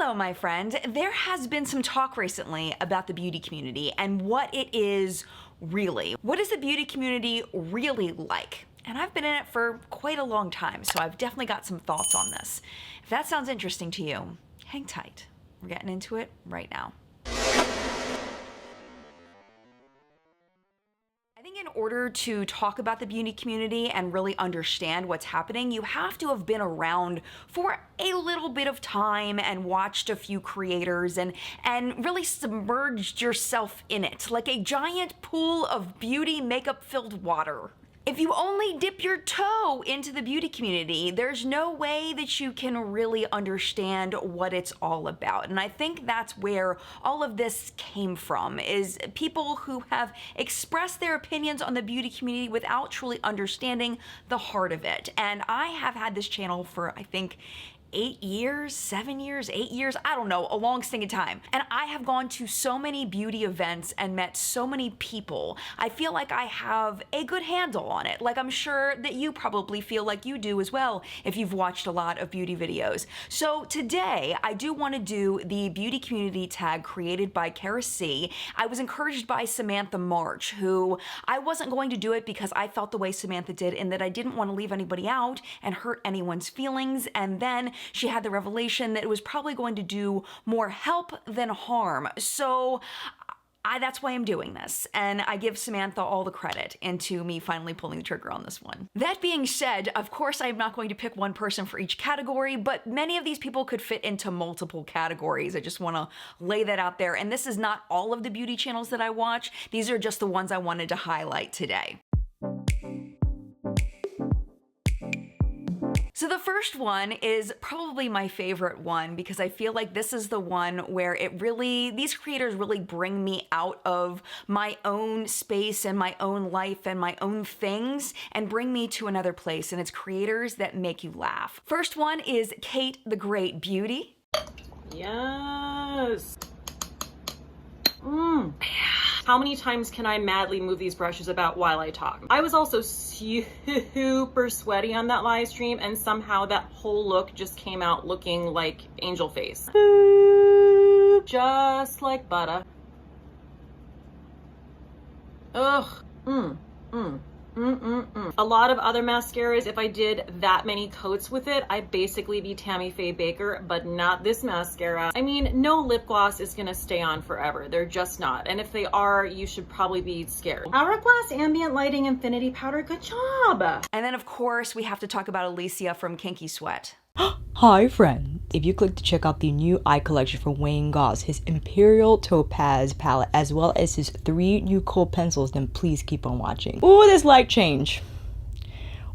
Hello, my friend. There has been some talk recently about the beauty community and what it is really. What is the beauty community really like? And I've been in it for quite a long time, so I've definitely got some thoughts on this. If that sounds interesting to you, hang tight. We're getting into it right now. I think in order to talk about the beauty community and really understand what's happening, you have to have been around for a little bit of time and watched a few creators and really submerged yourself in it, like a giant pool of beauty makeup-filled water. If you only dip your toe into the beauty community, there's no way that you can really understand what it's all about. And I think that's where all of this came from, is people who have expressed their opinions on the beauty community without truly understanding the heart of it. And I have had this channel for, I think, 8 years, 7 years, 8 years, I don't know, a long stinking time. And I have gone to so many beauty events and met so many people. I feel like I have a good handle on it. Like I'm sure that you probably feel like you do as well if you've watched a lot of beauty videos. So today I do want to do the beauty community tag created by Kara C. I was encouraged by Samantha March, who I wasn't going to do it because I felt the way Samantha did and that I didn't want to leave anybody out and hurt anyone's feelings. And then she had the revelation that it was probably going to do more help than harm. So that's why I'm doing this, and I give Samantha all the credit into me finally pulling the trigger on this one. That being said, of course I'm not going to pick one person for each category, but many of these people could fit into multiple categories. I just want to lay that out there, and this is not all of the beauty channels that I watch. These are just the ones I wanted to highlight today. So the first one is probably my favorite one because I feel like this is the one where these creators really bring me out of my own space and my own life and my own things and bring me to another place, and it's creators that make you laugh. First one is Kate the Great Beauty. Yes. How many times can I madly move these brushes about while I talk? I was also super sweaty on that live stream, and somehow that whole look just came out looking like angel face. Just like butter. Ugh. A lot of other mascaras, if I did that many coats with it, I'd basically be Tammy Faye Baker, but not this mascara. I mean, no lip gloss is gonna stay on forever. They're just not. And if they are, you should probably be scared. Hourglass Ambient Lighting Infinity Powder, good job. And then of course we have to talk about Alicia from Kinky Sweat. Hi friend! If you click to check out the new eye collection from Wayne Goss, his Imperial Topaz palette, as well as his 3 new kohl pencils, then please keep on watching. Ooh, this light change.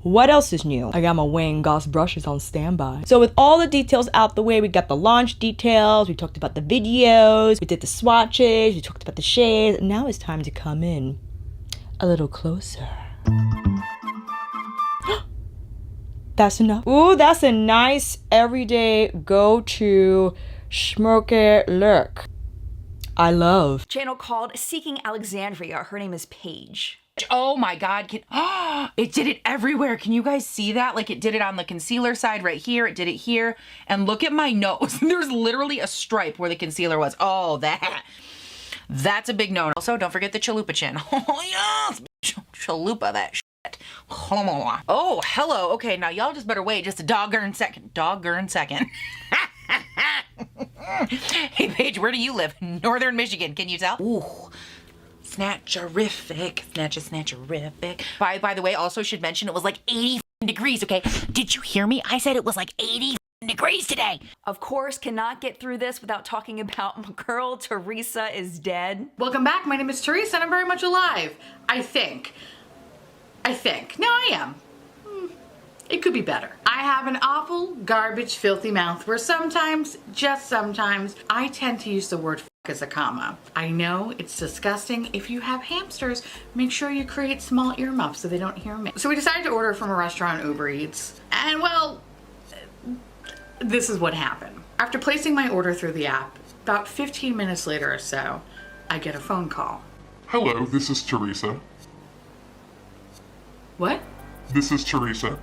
What else is new? I got my Wayne Goss brushes on standby. So with all the details out the way, we got the launch details, we talked about the videos, we did the swatches, we talked about the shades. Now it's time to come in a little closer. That's enough. Ooh, that's a nice everyday go-to schmirke look. I love. Channel called Seeking Alexandria. Her name is Paige. Oh my God, it did it everywhere. Can you guys see that? Like it did it on the concealer side right here. It did it here. And look at my nose. There's literally a stripe where the concealer was. Oh, that's a big no. Also, don't forget the Chalupa channel. Oh yes, Chalupa that shit. Oh, hello. Okay, now y'all just better wait just a doggone second. Hey, Paige, where do you live? Northern Michigan, can you tell? Ooh, snatcherific. Snatcherific. By the way, also should mention it was like 80 degrees, okay? Did you hear me? I said it was like 80 degrees today. Of course, cannot get through this without talking about my girl, Teresa is dead. Welcome back. My name is Teresa and I'm very much alive. I think. No, I am. It could be better. I have an awful, garbage, filthy mouth where sometimes, just sometimes, I tend to use the word f as a comma. I know it's disgusting. If you have hamsters, make sure you create small earmuffs so they don't hear me. So we decided to order from a restaurant, Uber Eats, and well, this is what happened. After placing my order through the app, about 15 minutes later or so, I get a phone call. Hello, this is Teresa. What? This is Teresa.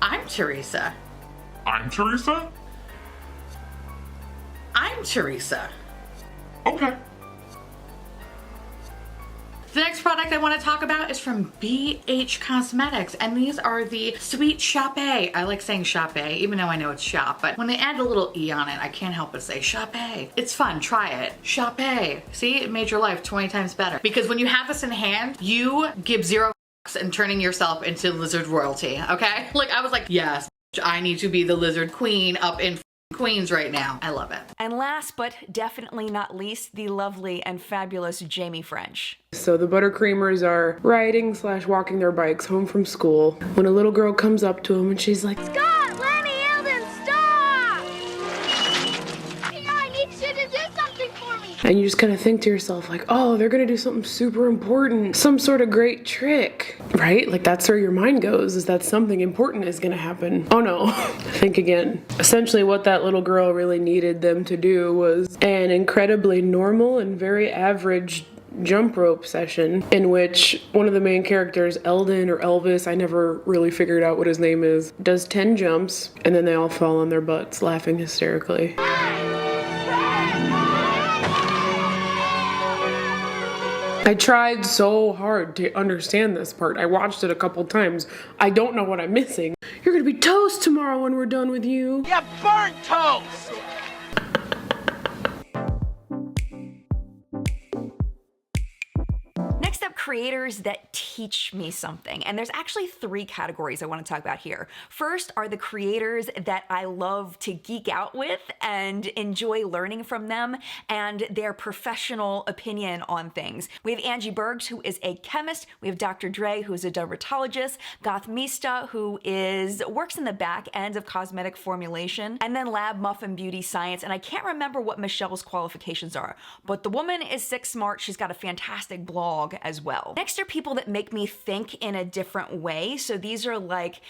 I'm Teresa. I'm Teresa? I'm Teresa. Okay. The next product I want to talk about is from BH Cosmetics, and these are the Sweet Chape. I like saying Chape, even though I know it's shop, but when they add a little E on it, I can't help but say Chape. It's fun, try it. Chape. See, it made your life 20 times better. Because when you have this in hand, you give zero fucks in turning yourself into lizard royalty, okay? Like, I was like, yes, I need to be the lizard queen up in Queens right now. I love it. And last but definitely not least, the lovely and fabulous Jamie French. So the buttercreamers are riding / walking their bikes home from school when a little girl comes up to them and she's like, Scott, Lenny, Eldon, stop! I need you to do something for me. and you just kind of think to yourself like, oh, they're gonna do something super important, some sort of great trick, right? Like that's where your mind goes, is that something important is gonna happen. Oh no, think again. Essentially what that little girl really needed them to do was an incredibly normal and very average jump rope session in which one of the main characters, Eldon or Elvis, I never really figured out what his name is, does 10 jumps and then they all fall on their butts laughing hysterically. I tried so hard to understand this part. I watched it a couple times. I don't know what I'm missing. You're gonna be toast tomorrow when we're done with you. You burnt toast! Next up, creators that teach me something. And there's actually 3 categories I want to talk about here. First are the creators that I love to geek out with and enjoy learning from them and their professional opinion on things. We have Angie Bergs, who is a chemist. We have Dr. Dre, who is a dermatologist. Goth Mista, who works in the back end of cosmetic formulation. And then Lab Muffin Beauty Science. And I can't remember what Michelle's qualifications are, but the woman is sick smart. She's got a fantastic blog as well. Next are people that make me think in a different way. So these are like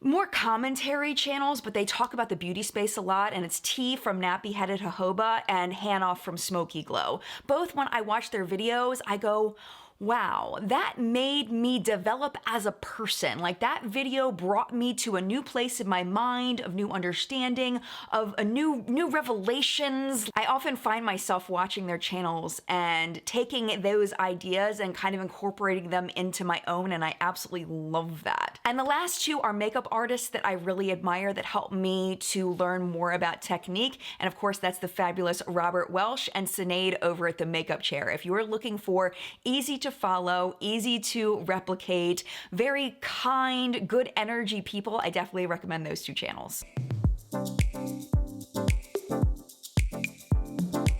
more commentary channels, but they talk about the beauty space a lot, and it's T from Nappy Headed Jojoba and Hannah from Smoky Glow. Both, when I watch their videos, I go, wow, that made me develop as a person. Like, that video brought me to a new place in my mind, of new understanding, of a new revelations. I often find myself watching their channels and taking those ideas and kind of incorporating them into my own, and I absolutely love that. And the last 2 are makeup artists that I really admire that help me to learn more about technique. And of course, that's the fabulous Robert Welsh and Sinead over at The Makeup Chair. If you are looking for easy to follow, easy to replicate, very kind, good energy people, I definitely recommend those 2 channels.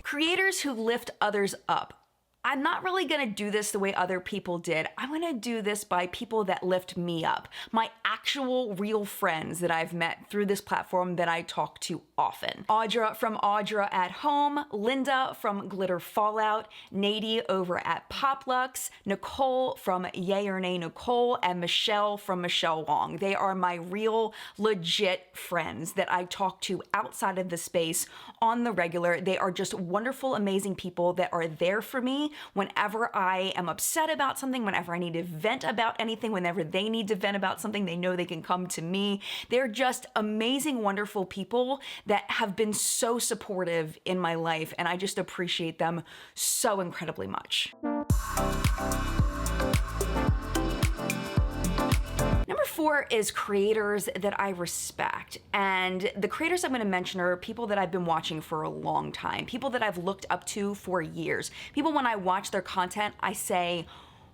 Creators who lift others up. I'm not really gonna do this the way other people did. I'm gonna do this by people that lift me up. My actual real friends that I've met through this platform that I talk to often. Audra from Audra at Home, Linda from Glitter Fallout, Nadie over at Poplux, Nicole from Yay or Nay Nicole, and Michelle from Michelle Wong. They are my real, legit friends that I talk to outside of the space on the regular. They are just wonderful, amazing people that are there for me whenever I am upset about something, whenever I need to vent about anything, whenever they need to vent about something, they know they can come to me. They're just amazing, wonderful people that have been so supportive in my life, and I just appreciate them so incredibly much. Number 4 is creators that I respect. And the creators I'm going to mention are people that I've been watching for a long time, people that I've looked up to for years. People, when I watch their content, I say,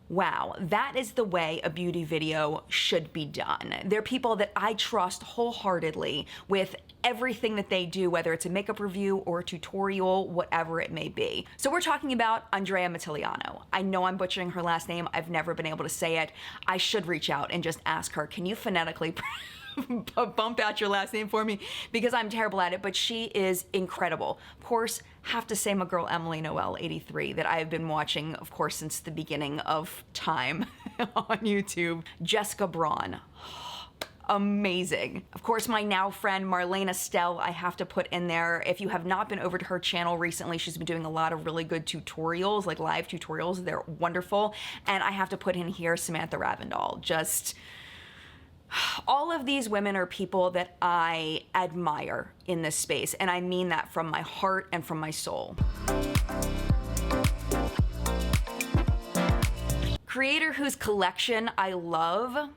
wow, that is the way a beauty video should be done. They're people that I trust wholeheartedly with everything that they do, whether it's a makeup review or a tutorial, whatever it may be. So we're talking about Andrea Mattiliano. I know I'm butchering her last name. I've never been able to say it. I should reach out and just ask her, can you phonetically bump out your last name for me, because I'm terrible at it, but she is incredible. Of course, have to say my girl Emily Noel 83 that I've been watching, of course, since the beginning of time on YouTube. Jessica Braun. Amazing. Of course, my now friend Marlene Estelle, I have to put in there. If you have not been over to her channel recently, she's been doing a lot of really good tutorials, like live tutorials. They're wonderful. And I have to put in here Samantha Ravindall. Just All of these women are people that I admire in this space, and I mean that from my heart and from my soul. Creator whose collection I love,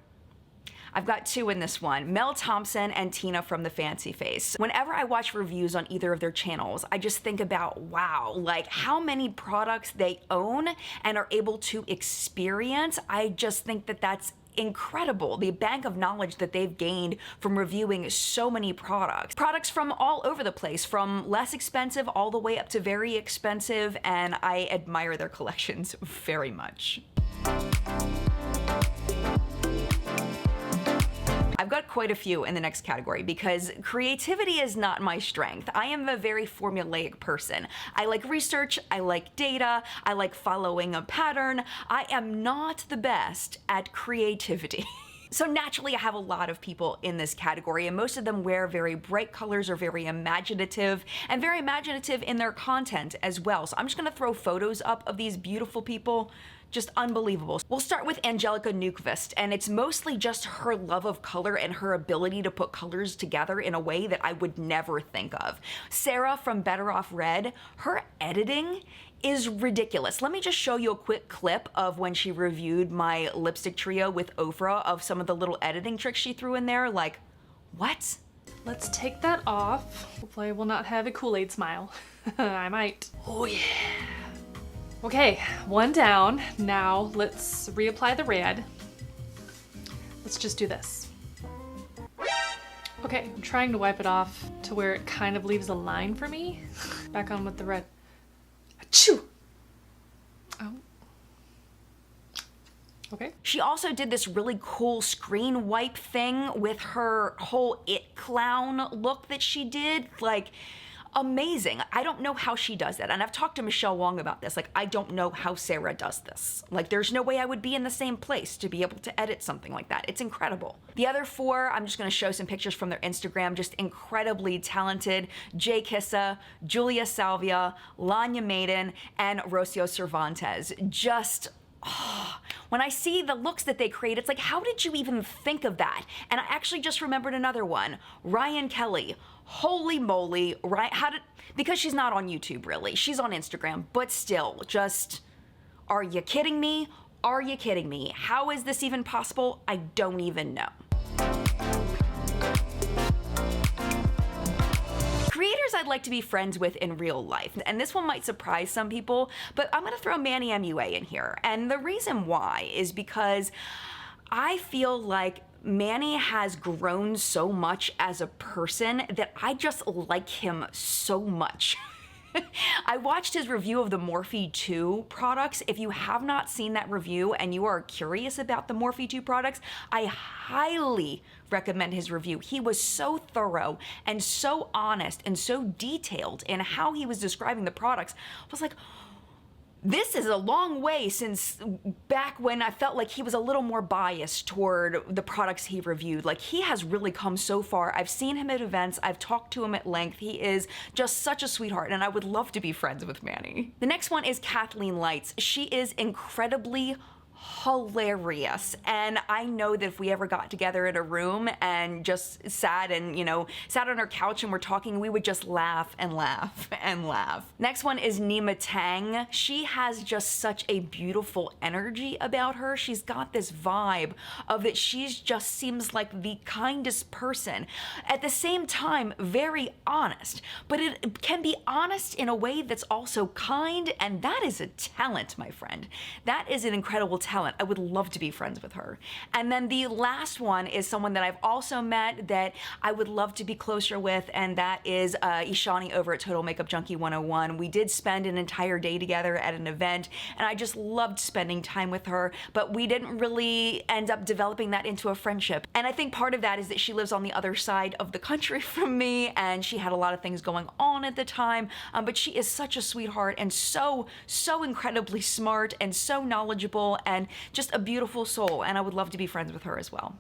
I've got two in this one, Mel Thompson and Tina from The Fancy Face. Whenever I watch reviews on either of their channels, I just think about, wow, like how many products they own and are able to experience. I just think that that's incredible, the bank of knowledge that they've gained from reviewing so many products. Products from all over the place, from less expensive all the way up to very expensive, and I admire their collections very much. I've got quite a few in the next category because creativity is not my strength. I am a very formulaic person. I like research, I like data, I like following a pattern. I am not the best at creativity. So naturally, I have a lot of people in this category, and most of them wear very bright colors, are very imaginative, and very imaginative in their content as well. So I'm just gonna throw photos up of these beautiful people. Just unbelievable. We'll start with Angelica Newqvist, and it's mostly just her love of color and her ability to put colors together in a way that I would never think of. Sarah from Better Off Red, her editing is ridiculous. Let me just show you a quick clip of when she reviewed my lipstick trio with Ofra, of some of the little editing tricks she threw in there. Like, what? Let's take that off. Hopefully I will not have a Kool-Aid smile. I might. Oh yeah. Okay, one down. Now let's reapply the red. Let's just do this. Okay, I'm trying to wipe it off to where it kind of leaves a line for me. Back on with the red. Achoo! Oh. Okay. She also did this really cool screen wipe thing with her whole It Clown look that she did. Like, amazing. I don't know how she does that. And I've talked to Michelle Wong about this. Like, I don't know how Sarah does this. Like, there's no way I would be in the same place to be able to edit something like that. It's incredible. The other four, I'm just gonna show some pictures from their Instagram. Just incredibly talented. Jay Kissa, Julia Salvia, Lanya Maiden, and Rocio Cervantes. Just, when I see the looks that they create, it's like, how did you even think of that? And I actually just remembered another one, Ryan Kelly. Holy moly, right? Because she's not on YouTube really, she's on Instagram, but still, just, are you kidding me? Are you kidding me? How is this even possible? I don't even know. Creators I'd like to be friends with in real life, and this one might surprise some people, but I'm gonna throw Manny MUA in here. And the reason why is because I feel like Manny has grown so much as a person that I just like him so much. I watched his review of the Morphe 2 products. If you have not seen that review and you are curious about the Morphe 2 products, I highly recommend his review. He was so thorough and so honest and so detailed in how he was describing the products. I was like, this is a long way since back when I felt like he was a little more biased toward the products he reviewed. Like, he has really come so far. I've seen him at events. I've talked to him at length. He is just such a sweetheart, and I would love to be friends with Manny. The next one is Kathleen Lights. She is incredibly hilarious, and I know that if we ever got together in a room and just sat and, sat on our couch and we're talking, we would just laugh and laugh and laugh. Next one is Nima Tang. She has just such a beautiful energy about her. She's got this vibe of that she's just seems like the kindest person. At the same time, very honest, but it can be honest in a way that's also kind, and that is a talent, my friend. That is an incredible talent. I would love to be friends with her. And then the last one is someone that I've also met that I would love to be closer with, and that is Ishani over at Total Makeup Junkie 101. We did spend an entire day together at an event, and I just loved spending time with her, but we didn't really end up developing that into a friendship. And I think part of that is that she lives on the other side of the country from me, and she had a lot of things going on at the time, but she is such a sweetheart and so incredibly smart and so knowledgeable and just a beautiful soul, and I would love to be friends with her as well.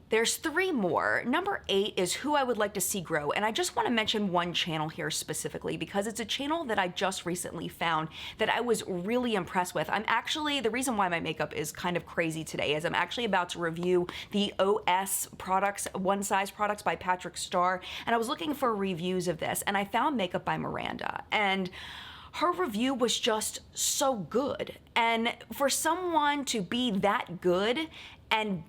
There's 3 more. Number 8 is who I would like to see grow. And I just want to mention one channel here specifically because it's a channel that I just recently found that I was really impressed with. The reason why my makeup is kind of crazy today is I'm actually about to review the OS products, One Size products by Patrick Starr. And I was looking for reviews of this and I found Makeup by Miranda. And her review was just so good. And for someone to be that good and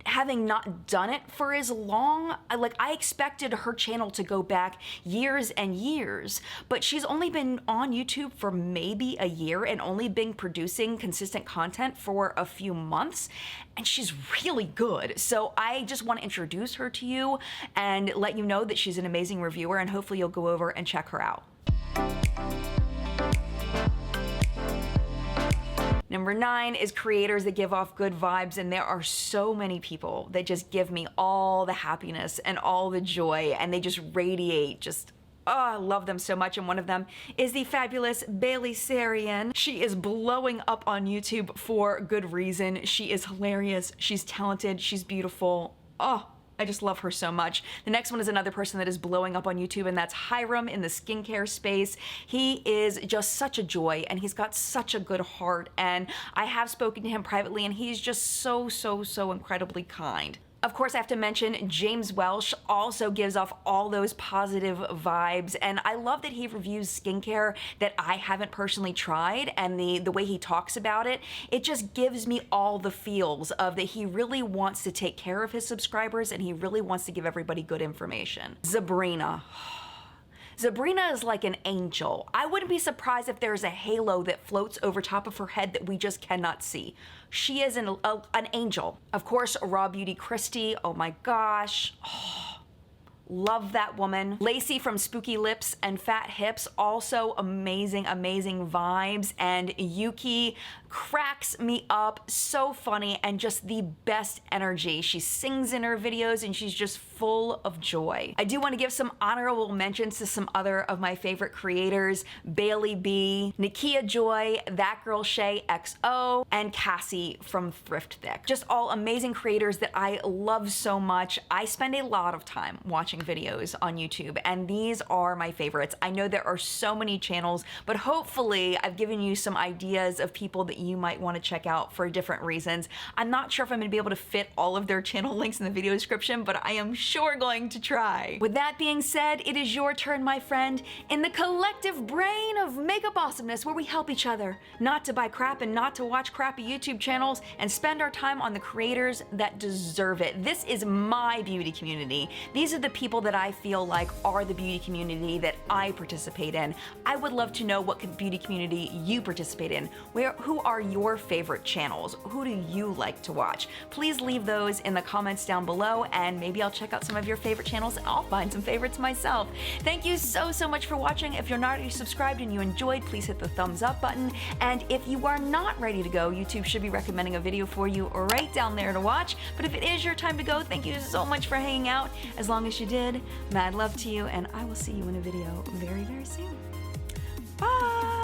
having not done it for as long, I expected her channel to go back years and years, but she's only been on YouTube for maybe a year and only been producing consistent content for a few months, and she's really good. So I just want to introduce her to you and let you know that she's an amazing reviewer, and hopefully you'll go over and check her out. Number 9 is creators that give off good vibes, and there are so many people that just give me all the happiness and all the joy, and they just radiate I love them so much, and one of them is the fabulous Bailey Sarian. She is blowing up on YouTube for good reason. She is hilarious, she's talented, she's beautiful. I just love her so much. The next one is another person that is blowing up on YouTube, and that's Hiram in the skincare space. He is just such a joy, and he's got such a good heart, and I have spoken to him privately, and he's just so incredibly kind. Of course, I have to mention James Welsh also gives off all those positive vibes, and I love that he reviews skincare that I haven't personally tried, and the way he talks about it, it just gives me all the feels of that he really wants to take care of his subscribers and he really wants to give everybody good information. Zabrina is like an angel. I wouldn't be surprised if there's a halo that floats over top of her head that we just cannot see. She is an angel. Of course, Raw Beauty Christie, oh my gosh. Love that woman. Lacey from Spooky Lips and Fat Hips, also amazing vibes. And Yuki cracks me up, so funny, and just the best energy. She sings in her videos and she's just full of joy. I do want to give some honorable mentions to some other of my favorite creators: Bailey B, Nakia Joy, That Girl Shay XO, and Cassie from Thrift Thick. Just all amazing creators that I love so much. I spend a lot of time watching videos on YouTube, and these are my favorites. I know there are so many channels, but hopefully I've given you some ideas of people that you might want to check out for different reasons. I'm not sure if I'm going to be able to fit all of their channel links in the video description, but I am sure going to try. With that being said, it is your turn, my friend, in the collective brain of makeup awesomeness, where we help each other not to buy crap and not to watch crappy YouTube channels and spend our time on the creators that deserve it. This is my beauty community. These are the people that I feel like are the beauty community that I participate in. I would love to know what beauty community you participate in. Who are your favorite channels? Who do you like to watch? Please leave those in the comments down below, and maybe I'll check out some of your favorite channels and I'll find some favorites myself. Thank you so much for watching. If you're not already subscribed and you enjoyed, please hit the thumbs up button. And if you are not ready to go, YouTube should be recommending a video for you right down there to watch. But if it is your time to go, thank you so much for hanging out. As long as you did, mad love to you, and I will see you in a video very soon. Bye!